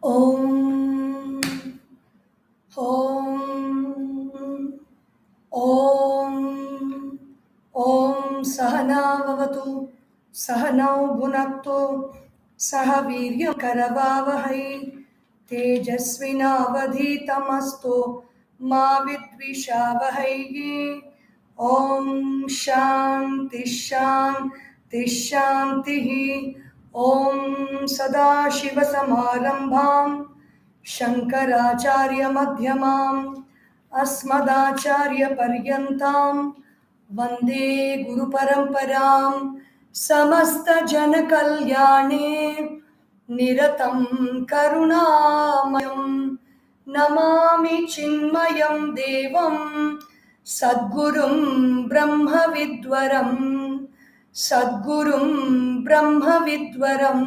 Om Om Om Om Sahana Vavatu Sahanau Bhunaktu Sahaviryam Karavavahai Tejasvinavadhitamastu Ma Vidvishavahai. Om Shanti Shanti Shanti. Om Sadashiva Samarambham Shankaracharya Madhyamam Asmadacharya Paryantam Vande Guru Paramparam Samasta Jana Kalyane Niratam Karunamayam Namami Chinmayam Devam Sadgurum Brahma Vidwaram Sadgurum Brahma Vidwaram.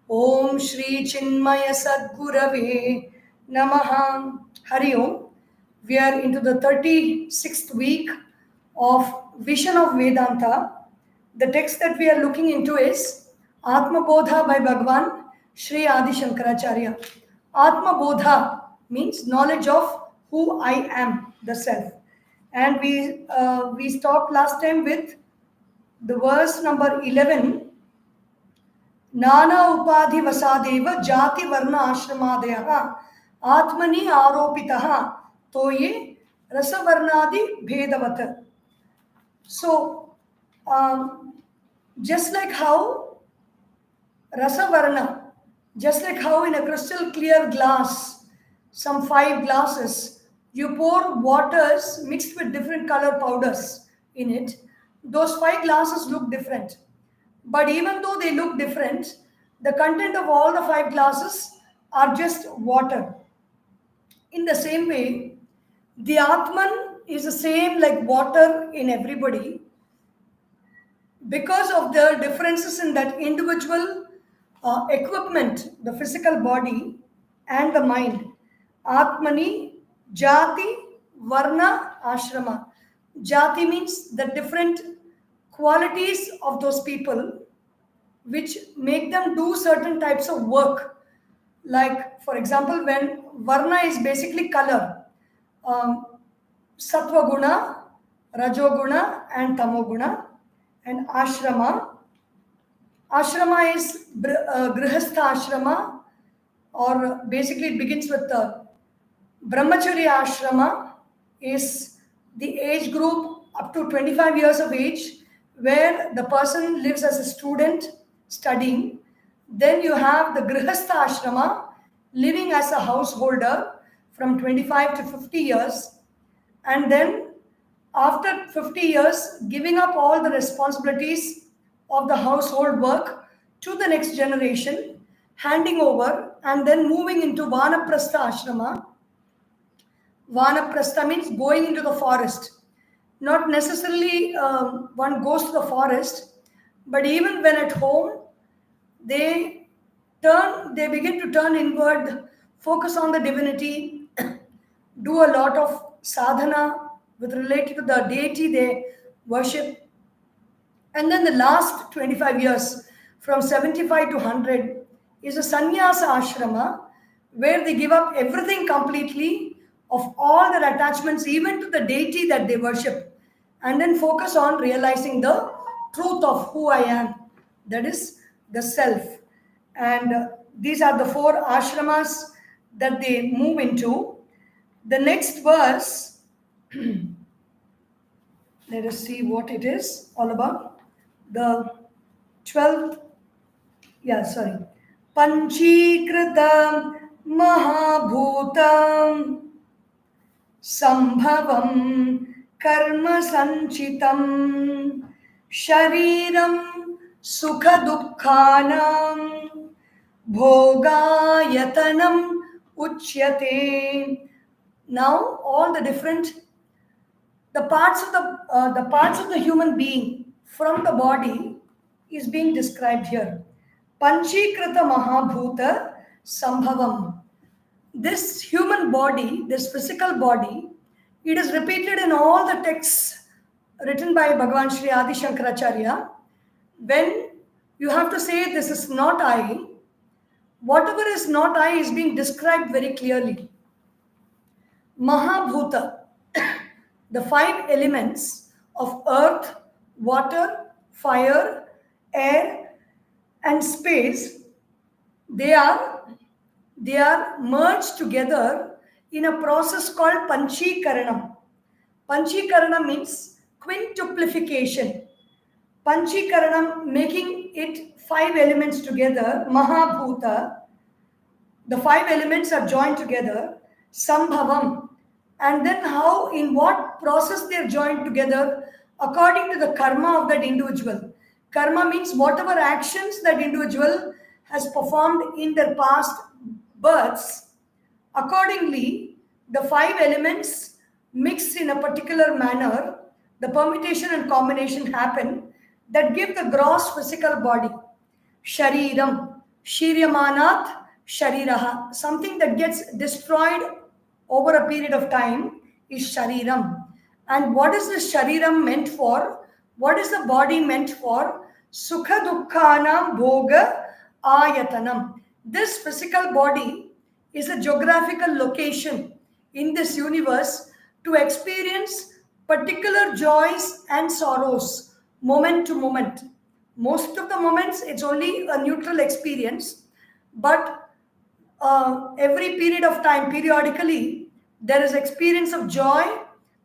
Om Shri Chinmaya Sadgurave Namaha. Hari Om. We are into the 36th week of Vision of Vedanta. The text that we are looking into is Atma Bodha by Bhagwan Sri Adisankaracharya. Atma Bodha means knowledge of who I am, the self. And we stopped last time with the verse number 11. Nana upadhi vasadeva jati varna ashramadaya atmani aropitaha toye rasavarnadi bhedavat. So, just like how rasavarna, just like how in a crystal clear glass, some 5 glasses, you pour waters mixed with different color powders in it, those 5 glasses look different. But even though they look different, the content of all the 5 glasses are just water. In the same way, the Atman is the same like water in everybody because of the differences in that individual equipment, the physical body and the mind. Atmani, Jati, Varna, Ashrama. Jati means the different qualities of those people which make them do certain types of work. Like, for example, when Varna is basically color, Sattva Guna, Rajoguna, and Tamoguna, and Ashrama. Ashrama is Grihastha Ashrama, or basically it begins with Brahmacharini Ashrama, is the age group up to 25 years of age, where the person lives as a student studying. Then you have the Grihastha Ashrama, living as a householder from 25 to 50 years. And then after 50 years, giving up all the responsibilities of the household work to the next generation, handing over, and then moving into Vanaprastha Ashrama. Vanaprastha means going into the forest. Not necessarily one goes to the forest, but even when at home, they begin to turn inward, focus on the divinity, do a lot of sadhana with related to the deity they worship. And then the last 25 years, from 75 to 100, is a sannyasa ashrama, where they give up everything completely of all their attachments, even to the deity that they worship, and then focus on realizing the truth of who I am, that is the self. And these are the 4 ashramas that they move into. The next verse, let us see what it is all about. The 12th, Panchikritam Mahabhutam Sambhavam Karma Sanchitam Shariram Sukha Dukkhanam Bhogayatanam Uchyate. Now all the different the parts of the human being from the body is being described here. Panchikrita Mahabhuta Sambhavam. This human body, this physical body, it is repeated in all the texts written by Bhagavan Sri Adisankaracharya. When you have to say this is not I, Whatever is not I is being described very clearly. Mahabhuta, the five elements of earth, water, fire, air, and space, they are merged together in a process called Panchikaranam. Panchikaranam means quintuplification. Panchikaranam, making it five elements together, Mahabhuta, the five elements are joined together, Sambhavam, and then how, in what process they are joined together according to the karma of that individual. Karma means whatever actions that individual has performed in their past births. Accordingly, the five elements mix in a particular manner, the permutation and combination happen that give the gross physical body. Shariram, Shiryamanat, Shariraha. Something that gets destroyed over a period of time is Shariram. And what is this Shariram meant for? What is the body meant for? Sukha Dukkhanam Bhoga Ayatanam. This physical body is a geographical location in this universe to experience particular joys and sorrows, moment to moment. Most of the moments, it's only a neutral experience, but every period of time, periodically, there is experience of joy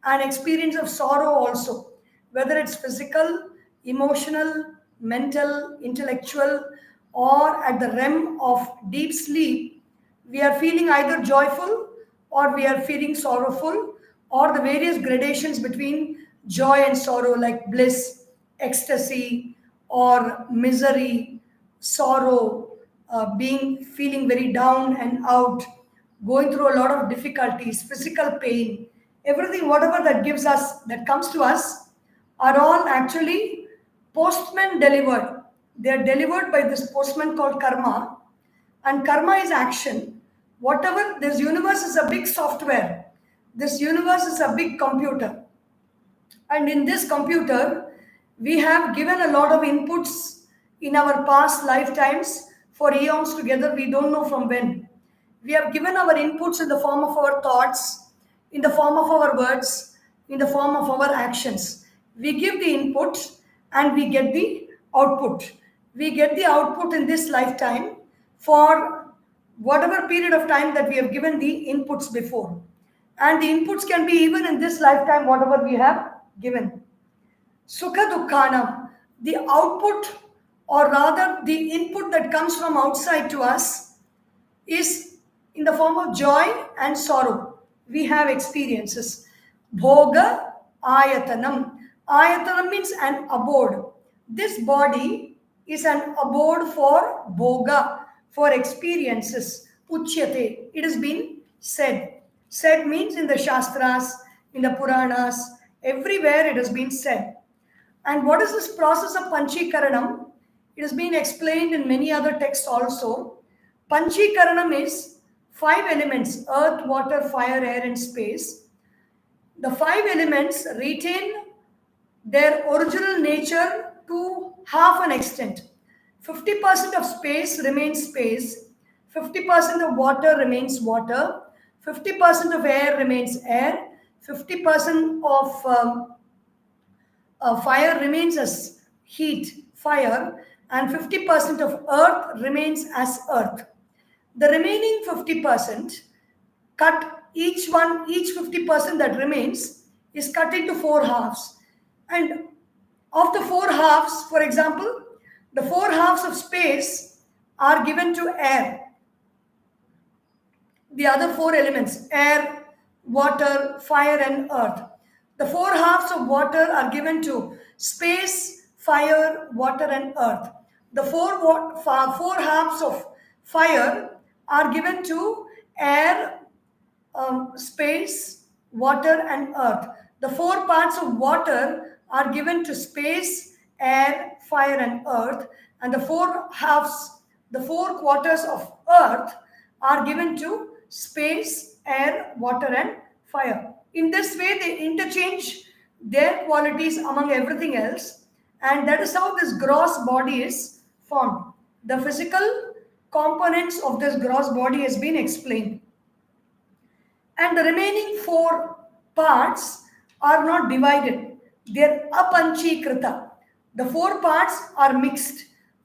and experience of sorrow also, whether it's physical, emotional, mental, intellectual, or at the realm of deep sleep. We are feeling either joyful or we are feeling sorrowful, or the various gradations between joy and sorrow, like bliss, ecstasy, or misery, sorrow, being feeling very down and out, going through a lot of difficulties, physical pain, everything, whatever that gives us, that comes to us, are all actually postman delivered. They are delivered by this postman called karma, and karma is action. Whatever, this universe is a big software, this universe is a big computer, and in this computer we have given a lot of inputs in our past lifetimes for eons together, we don't know from when. We have given our inputs in the form of our thoughts, in the form of our words, in the form of our actions. We give the input and we get the output. We get the output in this lifetime for whatever period of time that we have given the inputs before. And the inputs can be even in this lifetime, whatever we have given. Sukha Dukkhanam, the output, or rather the input that comes from outside to us, is in the form of joy and sorrow. We have experiences. Bhoga Ayatanam. Ayatanam means an abode. This body is an abode for bhoga, for experiences. Uchyate. It has been said. Said means in the Shastras, in the Puranas, everywhere it has been said. And what is this process of Panchikaranam? It has been explained in many other texts also. Panchikaranam is five elements: earth, water, fire, air, and space. The five elements retain their original nature to half an extent. 50% of space remains space, 50% of water remains water, 50% of air remains air, 50% of fire remains as heat, fire, and 50% of earth remains as earth. The remaining 50%, cut each 50% that remains is cut into four halves. And of the four halves, for example, the four halves of space are given to air. The other four elements, air, water, fire, and earth. The four halves of water are given to space, fire, water, and earth. The four halves of fire are given to air, space, water, and earth. The four parts of water are given to space, air, fire, and earth. And the four halves, the four quarters of earth are given to space, air, water, and fire. In this way, they interchange their qualities among everything else, and that is how this gross body is formed. The physical components of this gross body has been explained. And the remaining 4 parts are not divided. They are apanchikrita. The 4 parts are mixed.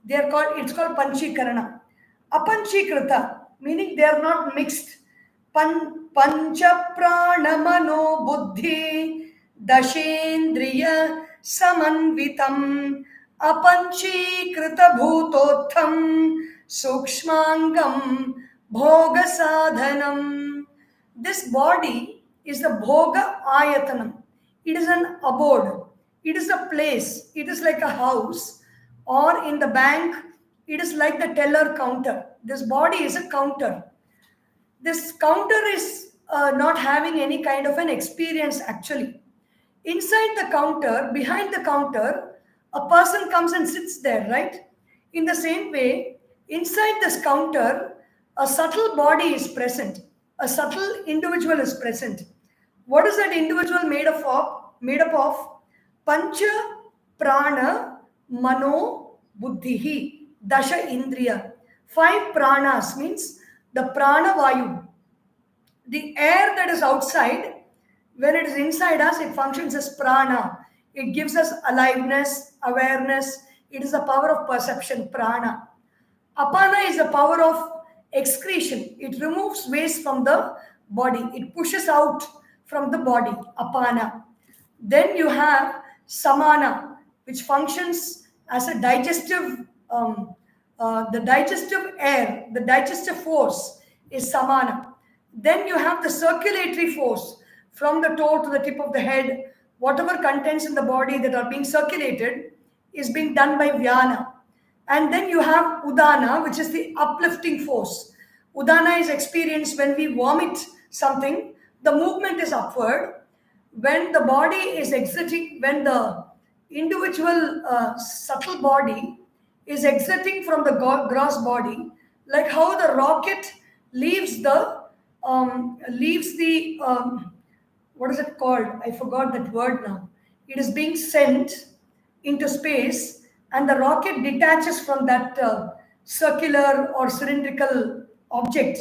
It's called panchikarana. Apanchikrita, meaning they are not mixed. Pancha prana mano buddhi dashendriya samanvitam apanchikrita bhutotham sukshmangam bhoga sadhanam. This body is the bhoga ayatanam. It is an abode. It is a place. It is like a house, or in the bank, it is like the teller counter. This body is a counter. This counter is not having any kind of an experience actually. Inside the counter, behind the counter, a person comes and sits there, right? In the same way, inside this counter, a subtle body is present. A subtle individual is present. What is that individual made up of? Pancha, prana, mano, buddhihi, dasha indriya. 5 pranas means the prana vayu. The air that is outside, when it is inside us, it functions as prana. It gives us aliveness, awareness. It is the power of perception, prana. Apana is the power of excretion. It removes waste from the body. It pushes out from the body, apana. Then you have samana, which functions as a digestive, the digestive air, the digestive force is samana. Then you have the circulatory force from the toe to the tip of the head. Whatever contents in the body that are being circulated is being done by vyana. And then you have udana, which is the uplifting force. Udana is experienced when we vomit something. The movement is upward. When the body is exiting, when the individual subtle body is exiting from the gross body, like how the rocket leaves the what is it called? I forgot that word now. It is being sent into space, and the rocket detaches from that circular or cylindrical object.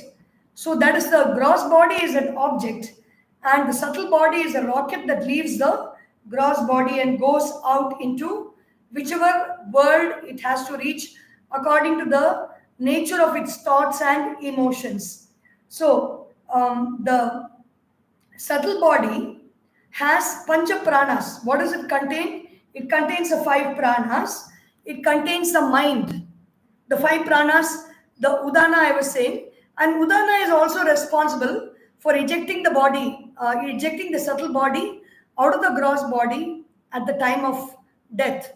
So that is the gross body is an object, and the subtle body is a rocket that leaves the gross body and goes out into whichever world it has to reach according to the nature of its thoughts and emotions. So the subtle body has pancha pranas. What does it contain? It contains the 5 pranas. It contains the mind. The 5 pranas, the udana I was saying, and udana is also responsible for ejecting the body, ejecting the subtle body out of the gross body at the time of death.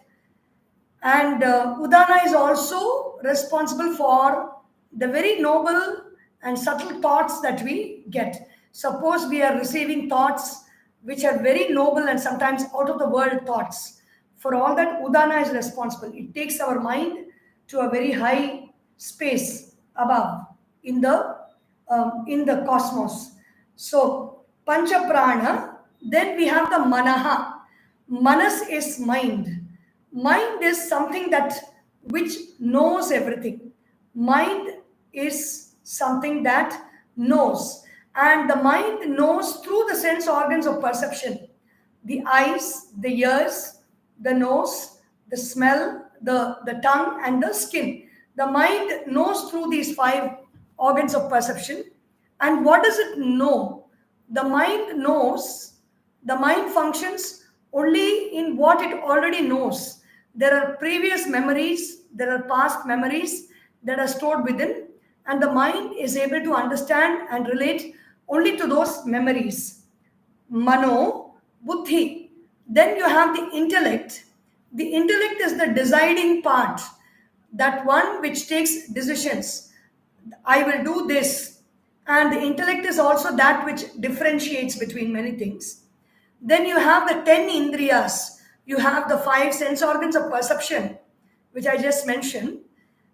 And udana is also responsible for the very noble and subtle thoughts that we get. Suppose we are receiving thoughts which are very noble and sometimes out of the world thoughts. For all that, udana is responsible. It takes our mind to a very high space above in the cosmos. So pancha prana. Then we have the manaha. Manas is mind. Mind is something which knows everything. Mind is something that knows. And the mind knows through the sense organs of perception. The eyes, the ears, the nose, the smell, the tongue, and the skin. The mind knows through these 5 organs of perception. And what does it know? The mind knows, the mind functions only in what it already knows. There are previous memories, there are past memories that are stored within, and the mind is able to understand and relate only to those memories. Mano, buddhi. Then you have the intellect. The intellect is the deciding part, that one which takes decisions. I will do this. And the intellect is also that which differentiates between many things. Then you have the 10 indriyas. You have the 5 sense organs of perception, which I just mentioned.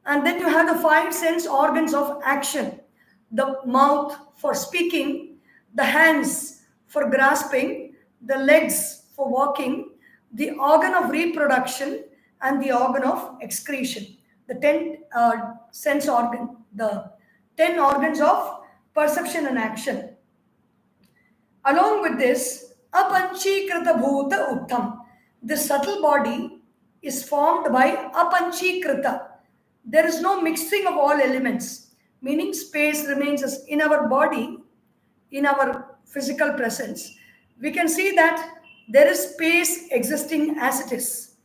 And then you have the 5 sense organs of action. The mouth for speaking, the hands for grasping, the legs for walking, the organ of reproduction, and the organ of excretion. the 10 sense organ, the 10 organs of perception and action. Along with this, apanchikrita bhuta uttam. This subtle body is formed by apanchikrita. There is no mixing of all elements, meaning space remains as in our body, in our physical presence. We can see that there is space existing as it is.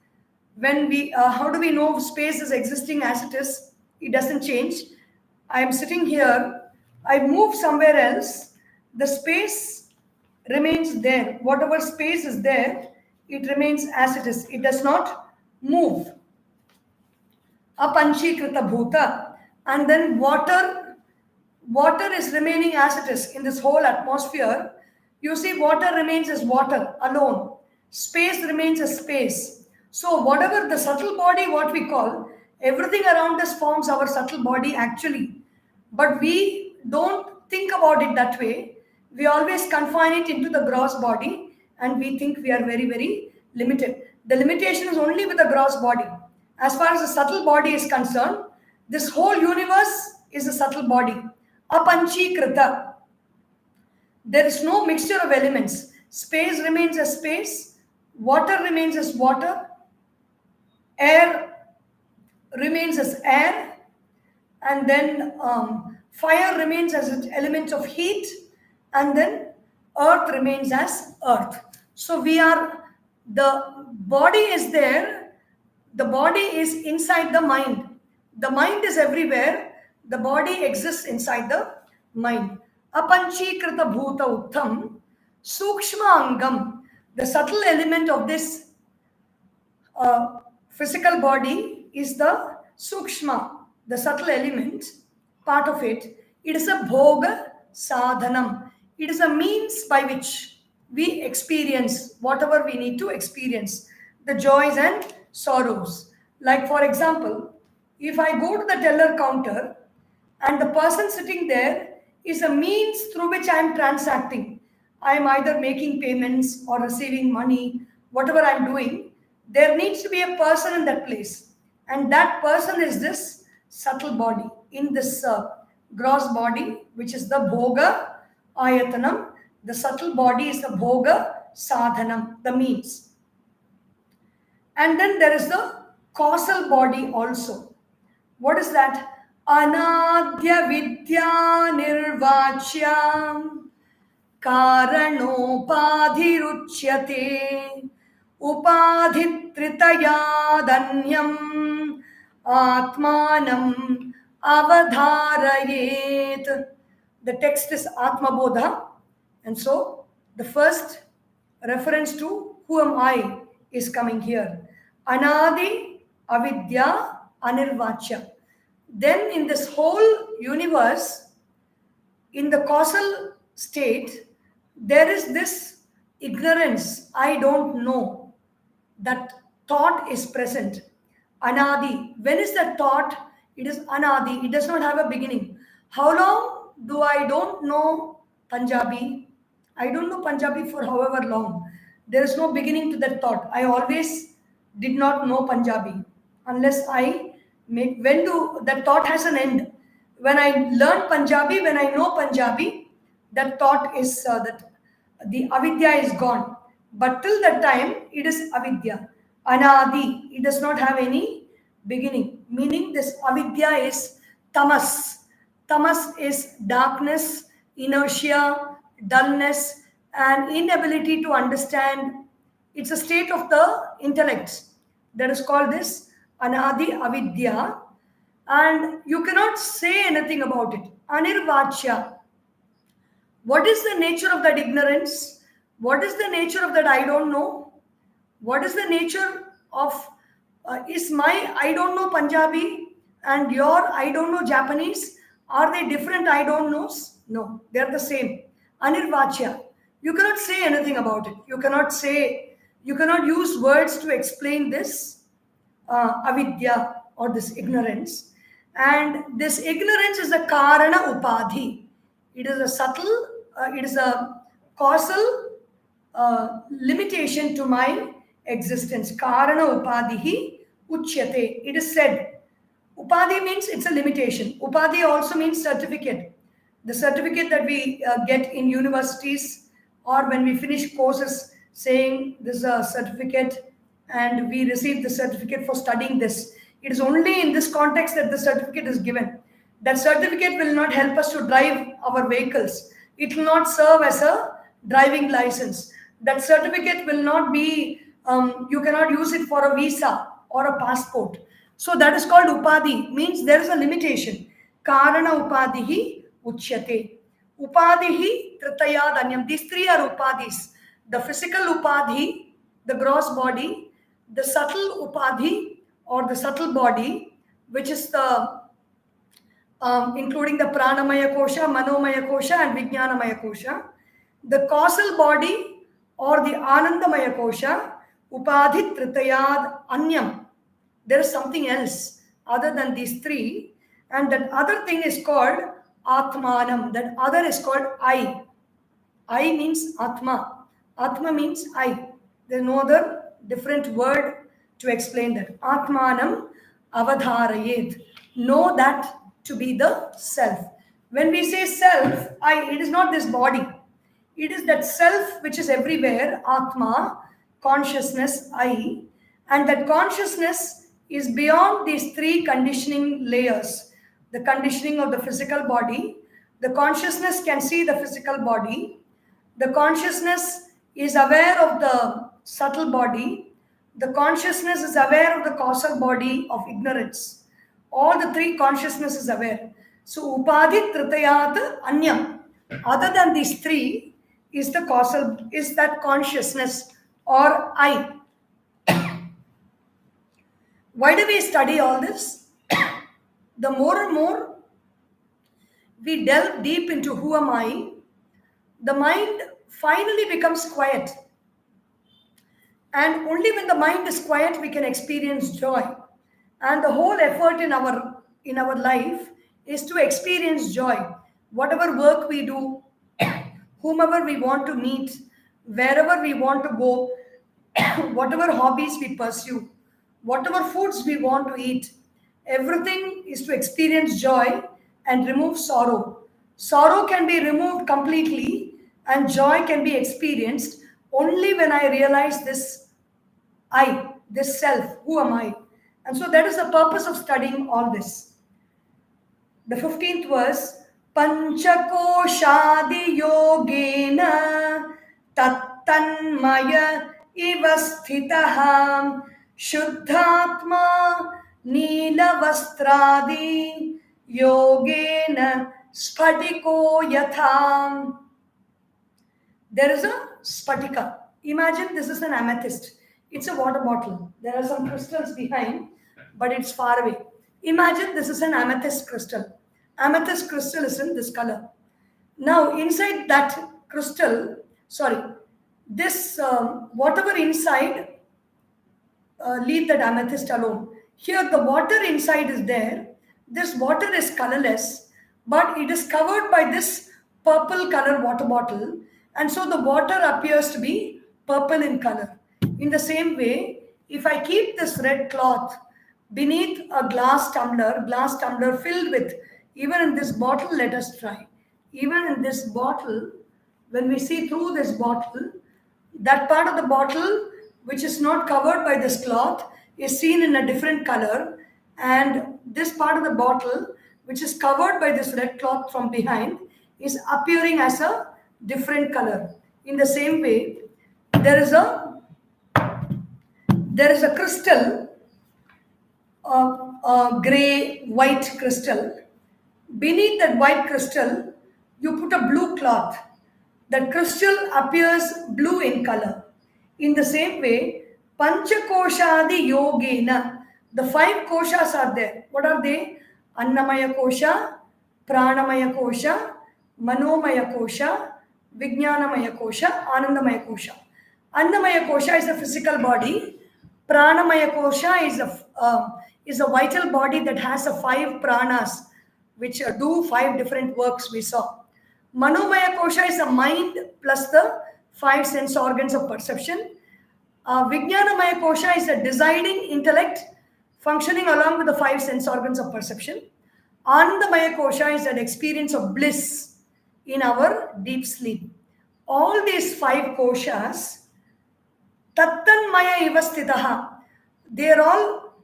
When we, how do we know space is existing as it is? It doesn't change. I am sitting here, I move somewhere else, the space remains there. Whatever space is there, it remains as it is. It does not move. Apanchikrita bhuta. And then water is remaining as it is in this whole atmosphere. You see, water remains as water alone. Space remains as space. So whatever the subtle body, what we call, everything around us forms our subtle body actually. But we don't think about it that way. We always confine it into the gross body and we think we are very, very limited. The limitation is only with the gross body. As far as the subtle body is concerned, this whole universe is a subtle body. Apanchikrita. There is no mixture of elements. Space remains as space. Water remains as water. Air remains as air. And then fire remains as an element of heat. And then earth remains as earth. So we are, the body is there. The body is inside the mind. The mind is everywhere. The body exists inside the mind. Apanchikrita bhuta uttam sukshma angam. The subtle element of this physical body is the sukshma, the subtle element, part of it. It is a bhoga sadhanam. It is a means by which we experience whatever we need to experience, the joys and sorrows. Like for example, if I go to the teller counter and the person sitting there is a means through which I am transacting. I am either making payments or receiving money, whatever I am doing, there needs to be a person in that place. And that person is this subtle body. In this gross body, which is the bhoga ayatanam, the subtle body is the bhoga sadhanam, the means. And then there is the causal body also. What is that? Anadya vidya nirvachyam karanopadiruchyate upadhitritayadanyam atmanam avadharayet. The text is Atma Bodha, and so the first reference to who am I is coming here. Anadi avidya anirvachya. Then in this whole universe, in the causal state, there is this ignorance, I don't know. That thought is present. Anadi. When is that thought? It is anadi. It does not have a beginning. How long do I don't know Punjabi? I don't know Punjabi for however long. There is no beginning to that thought. I always did not know Punjabi unless I make, when do that thought has an end. When I learn Punjabi, when I know Punjabi, that thought is that the avidya is gone. But till that time, it is avidya. Anadi, it does not have any beginning. Meaning this avidya is tamas. Tamas is darkness, inertia, dullness, and inability to understand. It's a state of the intellect that is called this anadi avidya, and you cannot say anything about it. Anirvachya. What is the nature of that ignorance? What is the nature of that I don't know? What is the nature of, is my I don't know Punjabi and your I don't know Japanese? Are they different I don't knows? No, they are the same. Anirvachya. You cannot say anything about it. You cannot use words to explain this avidya or this ignorance. And this ignorance is a karana upadhi. It is a subtle, it is a causal limitation to my existence. Karana upadhihi uchyate. It is said, Upadhi means it's a limitation. Upadhi also means certificate. The certificate that we get in universities or when we finish courses saying this is a certificate and we receive the certificate for studying this. It is only in this context that the certificate is given. That certificate will not help us to drive our vehicles. It will not serve as a driving license. That certificate will not be, you cannot use it for a visa or a passport. So that is called upadhi, means there is a limitation. Karana upadhihi uchyate. Upadhihi tritayadanyam. These three are upadhis. The physical upadhi, the gross body, the subtle upadhi or the subtle body, which is the including the pranamaya kosha, manomaya kosha and vijnanamaya kosha. The causal body or the anandamaya kosha, upadhi tritayad anyam. There is something else other than these three, and that other thing is called atmanam. That other is called I. I means atma. Atma means I. There is no other different word to explain that. Atmanam avadharayet. Know that to be the self. When we say self, it is not this body. It is that self which is everywhere, Atma, consciousness, I, and that consciousness is beyond these three conditioning layers. The conditioning of the physical body, the consciousness can see the physical body, the consciousness is aware of the subtle body, the consciousness is aware of the causal body of ignorance. All the three consciousness is aware. So upadhi tritayat anyam. Other than these three is the causal, is that consciousness or I. Why do we study all this? The more and more we delve deep into who am I, the mind finally becomes quiet. And only when the mind is quiet, we can experience joy. And the whole effort in our life is to experience joy. Whatever work we do, whomever we want to meet, wherever we want to go, whatever hobbies we pursue, whatever foods we want to eat, everything is to experience joy and remove sorrow. Sorrow can be removed completely and joy can be experienced only when I realize this I, this self, who am I? And so that is the purpose of studying all this. The 15th verse, Panchakoshadi yogena tattanmaya ivasthitaham shuddhatma neelavastradi yogena sphatiko yatham. There is a spatika. Imagine this is an amethyst. It's a water bottle. There are some crystals behind, but it's far away. Imagine this is an amethyst crystal. Amethyst crystal is in this color. Now, inside that crystal, this whatever inside, leave that amethyst alone. Here, the water inside is there. This water is colorless, but it is covered by this purple color water bottle, and so the water appears to be purple in color. In the same way, if I keep this red cloth beneath a glass tumbler filled with, even in this bottle, let us try. Even in this bottle, when we see through this bottle, that part of the bottle which is not covered by this cloth is seen in a different color, and this part of the bottle which is covered by this red cloth from behind is appearing as a different color. In the same way, there is a crystal, a gray white crystal. Beneath that white crystal, you put a blue cloth. That crystal appears blue in color. In the same way, Panchakoshadi yogena, the 5 koshas are there. What are they? Annamaya kosha, Pranamaya kosha, Manomaya kosha, Vijnanamaya kosha, Anandamaya kosha. Annamaya kosha is the physical body. Pranamaya kosha is a vital body that has the 5 pranas, which do 5 different works we saw. Manomaya kosha is the mind plus the 5 sense organs of perception. Vijnanamaya kosha is the deciding intellect functioning along with the 5 sense organs of perception. Anandamaya kosha is an experience of bliss in our deep sleep. All these 5 koshas, tattanmaya ivastitaha, they are all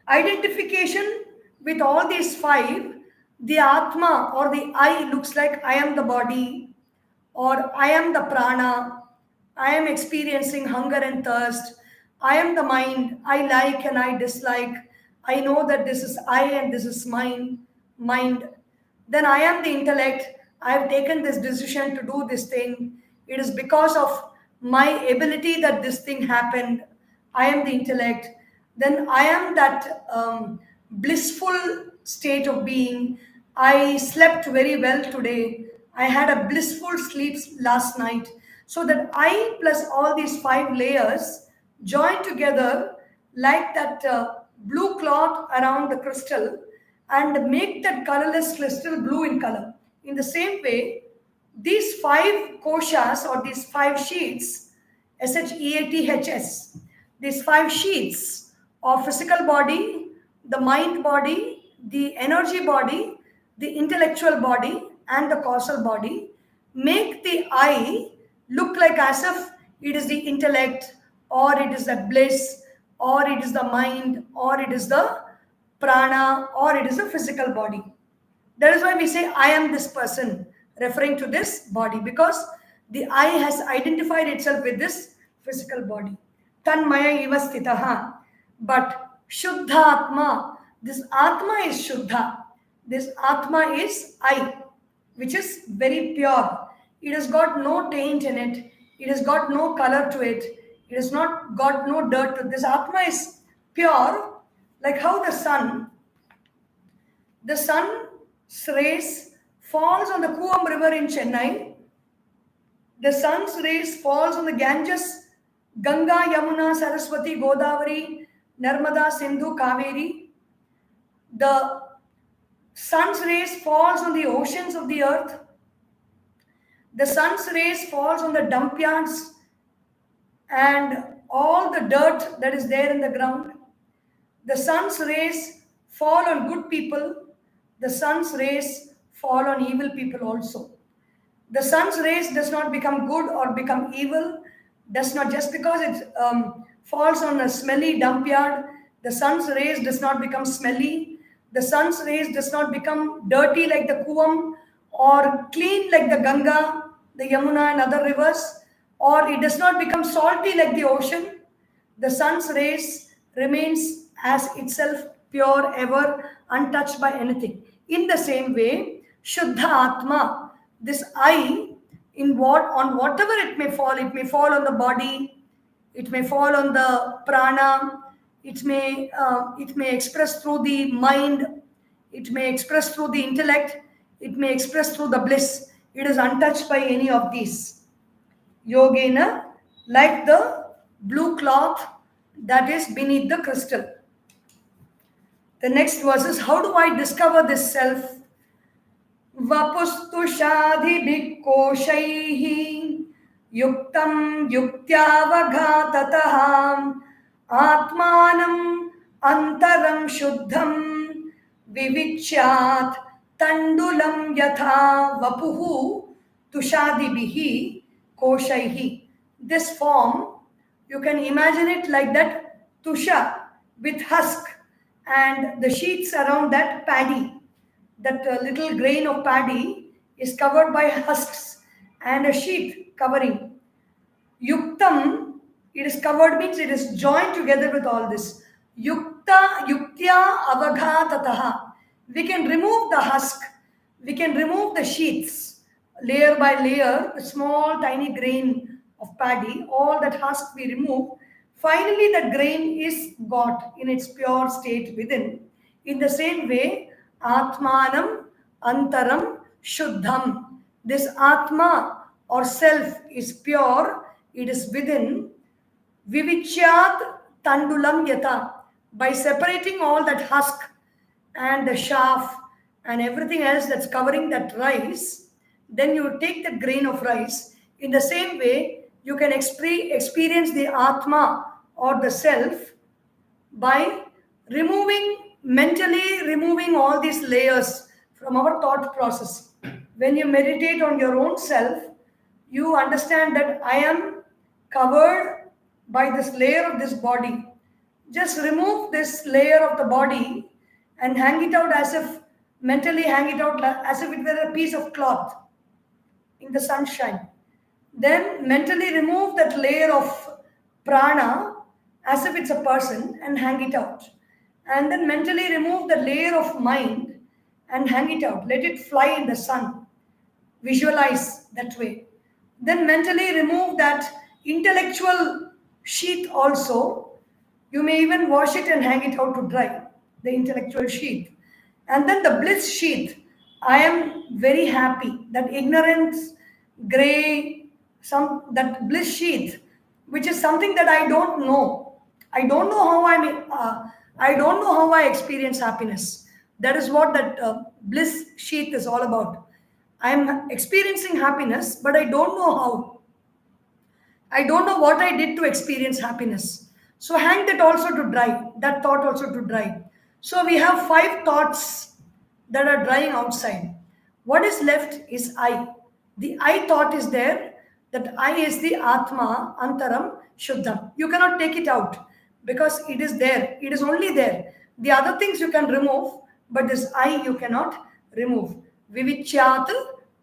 identification with all these 5. The Atma or the I looks like I am the body, or I am the prana, I am experiencing hunger and thirst, I am the mind, I like and I dislike, I know that this is I and this is mine, mind. Then I am the intellect, I have taken this decision to do this thing. It is because of my ability that this thing happened. I am the intellect. Then I am that blissful state of being. I slept very well today. I had a blissful sleep last night. So that I plus all these 5 layers join together like that blue cloth around the crystal and make that colorless crystal blue in color. In the same way, these 5 koshas or these 5 sheets, SHEATHS, these 5 sheets of physical body, the mind body, the energy body, the intellectual body, and the causal body, make the I look like as if it is the intellect, or it is the bliss, or it is the mind, or it is the prana, or it is a physical body. That is why we say, I am this person, referring to this body, because the I has identified itself with this physical body. Tanmaya ivastitaha. But Shuddha Atma, this Atma is Shuddha. This Atma is I, which is very pure. It has got no taint in it. It has got no color to it. It has not got no dirt to it. This Atma is pure, like how the sun's rays falls on the Kuam river in Chennai. The sun's rays falls on the Ganges, Ganga, Yamuna, Saraswati, Godavari, Narmada, Sindhu, Kaveri. The sun's rays falls on the oceans of the earth. The sun's rays falls on the dump yards and all the dirt that is there in the ground. The sun's rays fall on good people. The sun's rays fall on evil people also. The sun's rays does not become good or become evil. Does not, just because it falls on a smelly dump yard, the sun's rays does not become smelly. The sun's rays does not become dirty like the Kuam or clean like the Ganga, the Yamuna and other rivers, or it does not become salty like the ocean. The sun's rays remains as itself pure ever, untouched by anything. In the same way, Shuddha Atma, this I, on whatever it may fall on the body, it may fall on the prana, it may express through the mind, it may express through the intellect, it may express through the bliss. It is untouched by any of these. Yogena, like the blue cloth that is beneath the crystal. The next verse is, how do I discover this self? Vapustu shadhi koshaihi yuktam yuktyaavaghatataha atmanam antaram shuddham vivichyat tandulam yatha vapuhu tushadibihi koshaihi. This form, you can imagine it like that tusha with husk and the sheets around that paddy. That little grain of paddy is covered by husks and a sheet covering. Yuktam, it is covered means it is joined together with all this. Yuktya avaghatataha. We can remove the husk, we can remove the sheets, layer by layer, the small tiny grain of paddy, all that husk we remove. Finally, the grain is got in its pure state within. In the same way, Atmanam Antaram Shuddham. This Atma or self is pure, it is within. Vivichyat Tandulam Yata. By separating all that husk and the chaff and everything else that's covering that rice, then you take that grain of rice. In the same way, you can experience the Atma or the self by mentally removing all these layers from our thought process. When you meditate on your own self, you understand that I am covered by this layer of this body. Just remove this layer of the body and hang it out as if, mentally hang it out as if it were a piece of cloth in the sunshine. Then mentally remove that layer of prana as if it's a person and hang it out. And then mentally remove the layer of mind and hang it out. Let it fly in the sun. Visualize that way. Then mentally remove that intellectual sheath also. You may even wash it and hang it out to dry, the intellectual sheath. And then the bliss sheath. I am very happy. That ignorance, gray, that bliss sheath, which is something that I don't know. I don't know how I don't know how I experience happiness. That is what that bliss sheath is all about. I am experiencing happiness, but I don't know how. I don't know what I did to experience happiness. So hang that also to dry, that thought also to dry. So we have 5 thoughts that are drying outside. What is left is I. The I thought is there. That I is the Atma, Antaram, Shuddham. You cannot take it out because it is there. It is only there. The other things you can remove, but this I you cannot remove. Vivichyat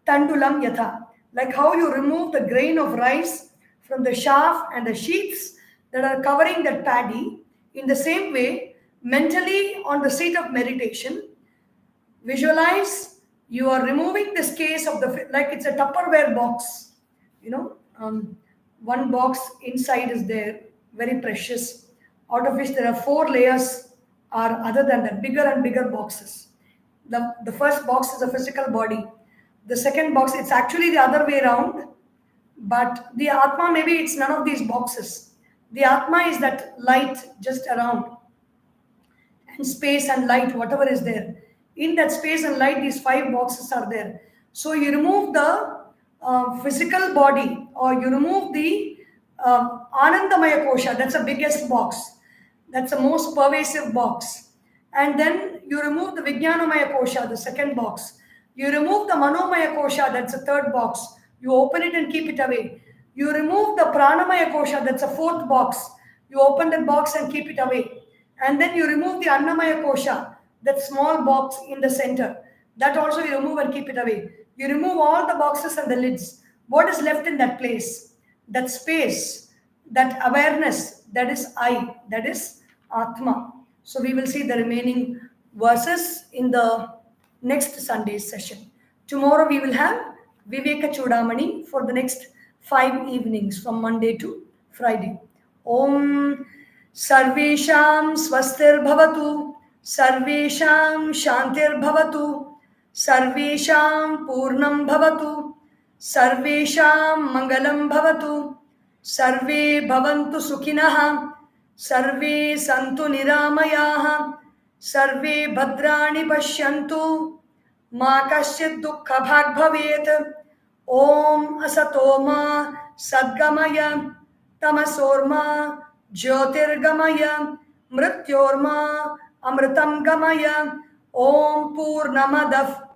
tandulam yatha. Like how you remove the grain of rice from the chaff and the sheaths that are covering that paddy. In the same way, mentally on the seat of meditation, visualize you are removing this case of like it's a Tupperware box. One box inside is there, very precious, out of which there are 4 layers are other than that, bigger and bigger boxes. The first box is a physical body. The second box, it's actually the other way around, but the Atma, maybe it's none of these boxes. The Atma is that light just around, and space and light, whatever is there. In that space and light, these 5 boxes are there. So you remove the physical body, or you remove the Anandamaya Kosha, that's the biggest box. That's the most pervasive box. And then you remove the Vijnanamaya Kosha, the second box. You remove the Manomaya Kosha, that's the third box. You open it and keep it away. You remove the Pranamaya Kosha, that's the 4th box. You open that box and keep it away. And then you remove the Annamaya Kosha, that small box in the center. That also you remove and keep it away. You remove all the boxes and the lids. What is left in that place? That space, that awareness, that is I, that is Atma. So we will see the remaining verses in the next Sunday's session. Tomorrow we will have Viveka Chudamani for the next 5 evenings from Monday to Friday. Om Sarvesham Swastir Bhavatu, Sarvesham Shantir Bhavatu, Sarvesham Purnam Bhavatu, Sarvesham Mangalam Bhavatu, Sarve Bhavantu Sukhinaha, Sarve Santu Niramayaha, Sarve Bhadrani Pashyantu, Ma Kasyat Dukkha Bhag Bhavet. Om Asatoma Sadgamaya, Tamasorma Jyotirgamaya, Mrityorma Amritam Gamaya. Om Purnamadav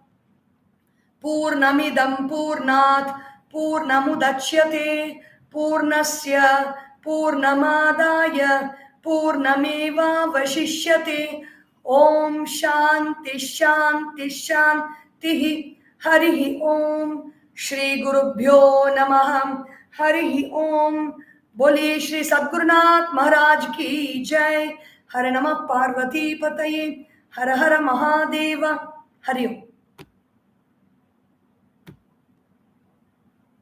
Purnamidam Purnat Purnamudachyate Purnasya Purnamadaya Purnameva Vashishyate. Om Shanti Shanti Shanti. Harihi Om. Shri Gurubhyo Namaha. Harihi Om. Bole Shri Sadgurunath Maharaj Ki Jai. Hare Namah Parvati Pataye. Hara Hara Mahadeva. Hari Om.